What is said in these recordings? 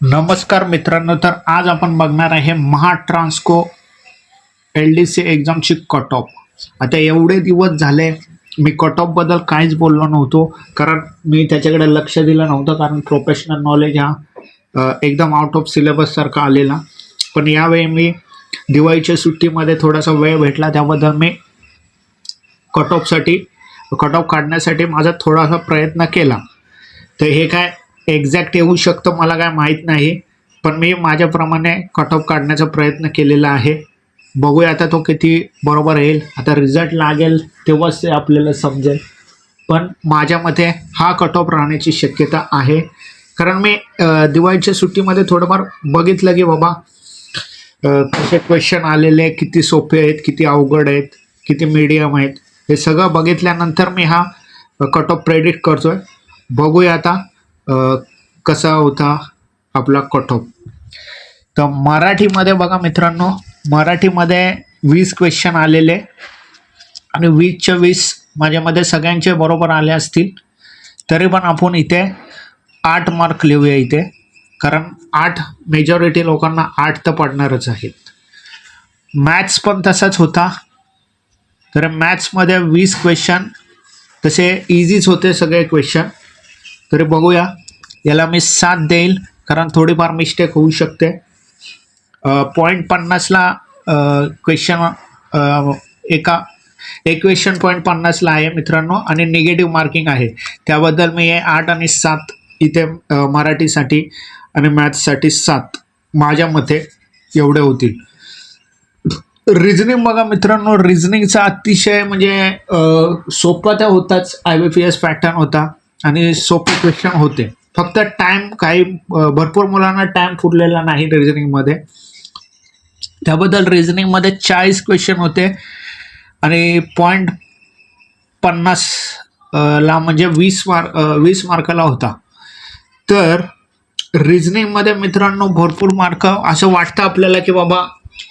नमस्कार मित्रांनो, तर आज आपण बघणार आहे महाट्रान्सको LDC एक्झामची कट ऑफ. आता एवढे दिवस झाले मी कट ऑफ बद्दल काहीच बोललो नव्हतो, कारण मी त्याच्याकडे लक्ष दिलं नव्हतं, कारण प्रोफेशनल नॉलेज हा एकदम आउट ऑफ सिलेबस सारखा आलेला. पण यावेळी मी दिवाळीच्या सुट्टीमध्ये थोडासा वेळ भेटला, त्याबद्दल मी कट ऑफ काढण्यासाठी माझा थोडासा प्रयत्न केला. तर हे काय एक्झॅक्ट येऊ शकतं मला काय माहीत नाही, पण मी माझ्याप्रमाणे कट ऑफ काढण्याचा प्रयत्न केलेला आहे. बघूया आता तो किती बरोबर येईल. आता रिझल्ट लागेल तेव्हाच ते आपल्याला समजेल, पण माझ्या मते हा कट ऑफ राहण्याची शक्यता आहे. कारण मी दिवाळीच्या सुट्टीमध्ये थोडंफार बघितलं की बाबा कसे क्वेश्चन आलेले, किती सोपे आहेत, किती अवघड आहेत, किती मीडियम आहेत, हे सगळं बघितल्यानंतर मी हा कट ऑफ प्रेडिक्ट करतोय. बघूया आता कसा होता आपला कट ऑफ. तर मराठीमध्ये बघा मित्रांनो, मराठीमध्ये 20 क्वेश्चन आलेले आणि 20च्या 20 माझ्यामध्ये सगळ्यांचे बरोबर आले असतील. तरी पण आपण इथे 8 मार्क लिहूया इथे, कारण 8 मेजॉरिटी लोकांना 8 तर पडणारच आहेत. मॅथ्स पण तसाच होता. तर मॅथ्समध्ये 20 क्वेश्चन तसे इझीच होते सगळे क्वेश्चन. तरी बघूया, याला मी 7 देईल, कारण थोडीफार मिस्टेक होऊ शकते. .50ला क्वेश्चन एक क्वेश्चन .50ला आहे मित्रांनो, आणि निगेटिव्ह मार्किंग आहे. त्याबद्दल मी हे 8 आणि 7 इथे मराठीसाठी आणि मॅथ्ससाठी 7 माझ्या मते एवढे होतील. रिझनिंग बघा मित्रांनो, रिझनिंगचा अतिशय म्हणजे सोपा तर होताच, IBPS पॅटर्न होता आणि सोपे क्वेश्चन होते. फक्त टाइम काही भरपूर मुलांना टाइम पुरलेला नाही रिझनिंगमध्ये. त्याबद्दल रिझनिंगमध्ये 40 क्वेश्चन होते आणि .50 ला म्हणजे 20 मार्काला होता. तर रिझनिंगमध्ये मित्रांनो भरपूर मार्क असं वाटतं आपल्याला की बाबा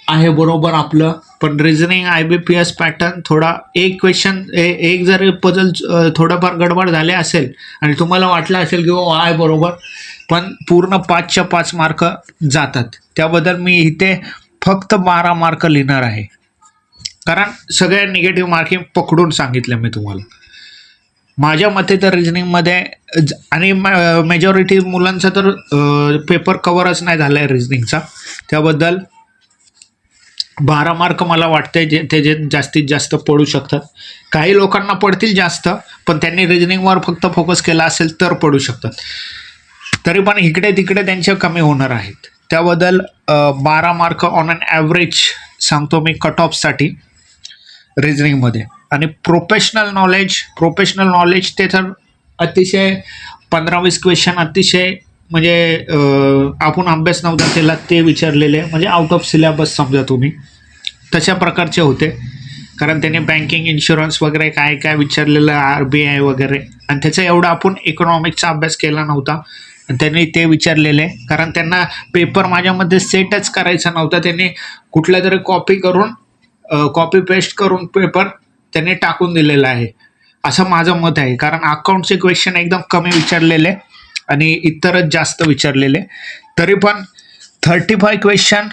आहे बरोबर आपलं, पण रिझनिंग IBPS पॅटर्न थोडा एक क्वेश्चन एक जरी पजल थोडंफार गडबड झाले असेल आणि तुम्हाला वाटलं असेल की बाबा आहे बरोबर, पण पूर्ण 5च्या 5 मार्क जातात. त्याबद्दल मी इथे फक्त 12 मार्क लिहिणार आहे, कारण सगळे निगेटिव्ह मार्किंग पकडून सांगितलं मी तुम्हाला. माझ्या मते तर रिझनिंगमध्ये आणि मेजॉरिटी मुलांचा तर पेपर कव्हरच नाही झाला आहे रिझनिंगचा. त्याबद्दल 12 मार्क मला वाटते जे जास्तीत जास्त पडू शकतात. काही लोकांना पडतील जास्त, पण त्यांनी रिझनिंगवर फक्त फोकस केला असेल तर पडू शकतात. तरी पण इकडे तिकडे त्यांचे कमी होणार आहेत. त्याबद्दल 12 मार्क ऑन अन ॲव्हरेज सांगतो मी कट ऑफसाठी रिझनिंगमध्ये. आणि प्रोफेशनल नॉलेज ते तर अतिशय 15-20 क्वेश्चन अतिशय म्हणजे आपण अभ्यास नव्हता केला ते विचारलेले, म्हणजे आउट ऑफ सिलेबस समजा तुम्ही, तशा प्रकारचे होते. कारण त्यांनी बँकिंग, इन्शुरन्स वगैरे काय काय विचारलेलं, RBI वगैरे, आणि त्याचा एवढा आपण इकॉनॉमिक्सचा अभ्यास केला नव्हता. त्यांनी ते विचारलेले, कारण त्यांना पेपर माझ्यामध्ये सेटच करायचा नव्हता. त्यांनी कुठल्या तरी कॉपी पेस्ट करून पेपर त्यांनी टाकून दिलेला आहे, असं माझं मत आहे. कारण अकाउंटचे क्वेश्चन एकदम कमी विचारलेले आणि इतरच जास्त विचारलेले. तरी पण 35 क्वेश्चन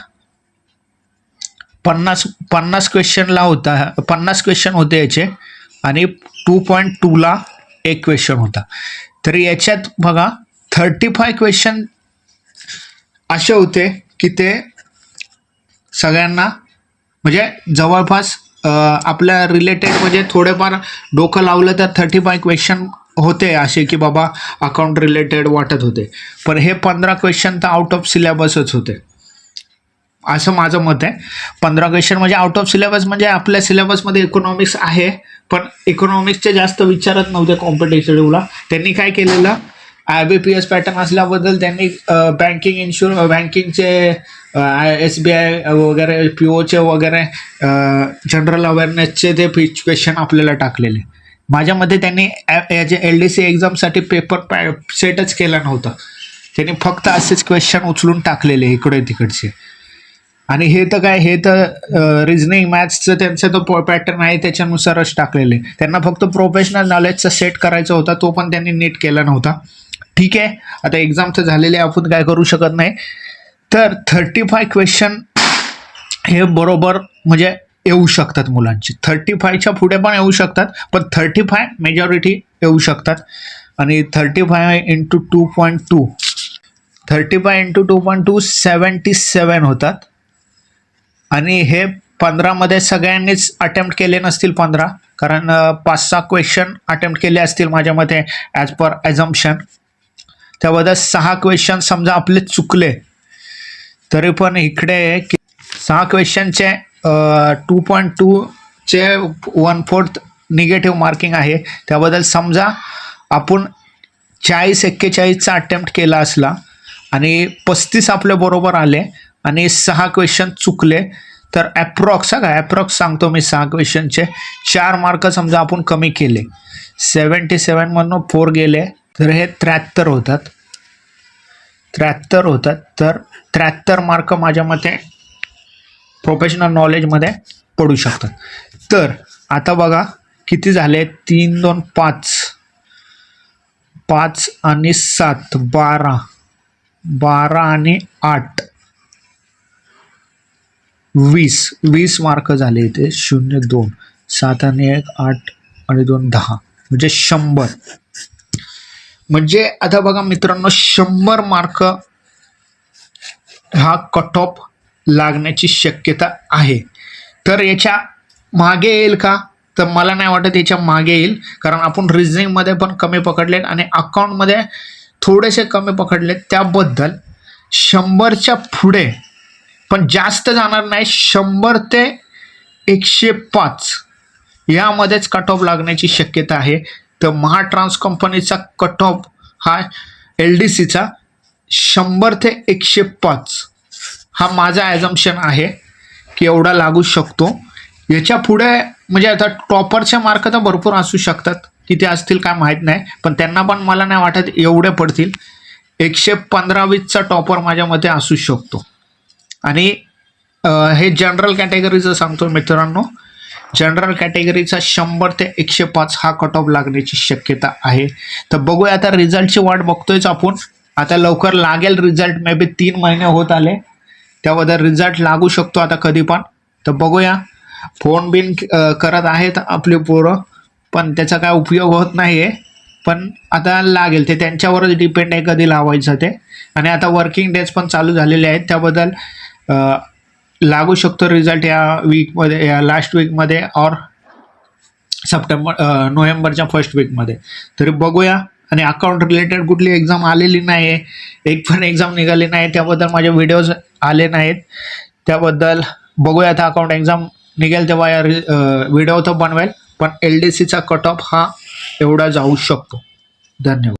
50 क्वेश्चनला होता, 50 क्वेश्चन होते याचे, आणि 2.2ला एक क्वेश्चन होता. तर याच्यात बघा 35 क्वेश्चन असे होते की ते सगळ्यांना म्हणजे जवळपास आपल्या रिलेटेड, म्हणजे थोडेफार डोकं लावलं तर 35 क्वेश्चन होते असे की बाबा अकाउंट रिलेटेड वाटत होते. पण हे 15 क्वेश्चन तर आउट ऑफ सिलेबसच होते, असं माझं मत आहे. 15 क्वेश्चन म्हणजे आउट ऑफ सिलेबस, म्हणजे आपल्या सिलेबसमध्ये इकॉनॉमिक्स आहे, पण इकॉनॉमिक्सचे जास्त विचारत नव्हते कॉम्पिटेटिव्हला. त्यांनी काय केलेलं, IBPS पॅटर्न असल्याबद्दल त्यांनी बँकिंगचे SBI वगैरे, POचे वगैरे, जनरल अवेअरनेसचे ते क्वेश्चन आपल्याला टाकलेले. माझ्या मते त्यांनी याचे LDC एक्झामसाठी पेपर सेटच केला नव्हता. त्यांनी फक्त असेच क्वेश्चन उचलून टाकलेले इकडे तिकडचे. आणि हे तर काय, हे तर रिझनिंग मॅथ्सचं त्यांचं तो पॅटर्न आहे, त्याच्यानुसारच टाकलेले. त्यांना फक्त प्रोफेशनल नॉलेजचा सेट करायचा होता, तो पण त्यांनी नीट केला नव्हता. ठीक आहे, आता एक्झाम तर झालेली आहे, आपण काय करू शकत नाही. तर 35 क्वेश्चन हे बरोबर म्हणजे येऊ शकतात मुलांची. 35च्या पुढे पण येऊ शकतात, पण 35 मेजॉरिटी येऊ शकतात. आणि 35 इंटू 2.2, 35 इंटू 2.2 77 होतात. आणि हे 15मध्ये सगळ्यांनीच अटेम्प्ट केले नसतील 15, कारण 5-6 क्वेश्चन अटेम्प्ट केले असतील माझ्या मते ॲज पर ॲझम्पशन. त्याबद्दल 6 क्वेश्चन समजा आपले चुकले, तरी पण इकडे 6 क्वेश्चनचे 2.2चे 1/4 निगेटिव्ह मार्किंग आहे. त्याबद्दल समजा आपण 40-41चा अटेम्प्ट केला असला आणि 35 आपले बरोबर आले आणि 6 क्वेश्चन चुकले, तर ॲप्रॉक्स सांगतो मी, 6 क्वेश्चनचे 4 मार्क समजा आपण कमी केले, 77मधून 4 गेले तर हे 73 होतात. तर 73 मार्क माझ्या मते प्रोफेशनल नॉलेजमध्ये पडू शकतात. तर आता बघा किती झाले, 3 2 5 आणि 7 12 आणि 8 20 मार्क झाले इथे. 0 2 7 आणि 1 8 आणि 2 10 म्हणजे 100. म्हणजे आता बघा मित्रांनो, 100 मार्क हा कट ऑफ लागण्याची शक्यता आहे. तर याच्या मागे येईल का, तर मला नाही वाटत याच्या मागे येईल, कारण आपण रिझनिंगमध्ये पण कमी पकडलेत आणि अकाउंटमध्ये थोडेसे कमी पकडलेत. त्याबद्दल 100च्या पुढे पण जास्त जाणार नाही, 100 ते 105 यामध्येच कट ऑफ लागण्याची शक्यता आहे. तर महाट्रान्स कंपनीचा कट ऑफ हा LDCचा 100 ते 105 हा माझा ॲझम्पशन आहे की एवढा लागू शकतो. याच्या पुढे म्हणजे आता टॉपरचे मार्क तर भरपूर असू शकतात, किती असतील काय माहीत नाही, पण त्यांना पण मला नाही वाटत एवढे पडतील. 115-20चा टॉपर माझ्या मते असू शकतो. आणि हे जनरल कॅटेगरीचं सांगतो मित्रांनो, जनरल कॅटेगरीचा 100 ते 105 हा कट ऑफ लागण्याची शक्यता आहे. तर बघूया, आता रिझल्टची वाट बघतोयच आपण. आता लवकर लागेल रिझल्ट, मे बी 3 महिने होत आले, त्याबद्दल रिझल्ट लागू शकतो आता कधी पण. तर बघूया, फोन बिन करत आहेत आपले पोरं, पण त्याचा काय उपयोग होत नाही आहे. पण आता लागेल, ते त्यांच्यावरच डिपेंड आहे कधी लावायचं ते. आणि आता वर्किंग डेज पण चालू झालेले आहेत, त्याबद्दल लागू शकतो रिझल्ट या वीकमध्ये, या लास्ट वीकमध्ये और नोव्हेंबरच्या फर्स्ट वीकमध्ये. तरी बघूया. आणि अकाउंट रिलेटेड कुठली एक्झाम आलेली नाही आहे, एक पण एक्झाम निघाली नाही, त्याबद्दल माझे व्हिडिओज आले नाहीत. त्याबद्दल बघूया, आता अकाउंट एक्झाम निघेल तेव्हा या व्हिडिओ तर बनवेल. पण LDCचा कट ऑफ हा एवढा जाऊ शकतो. धन्यवाद.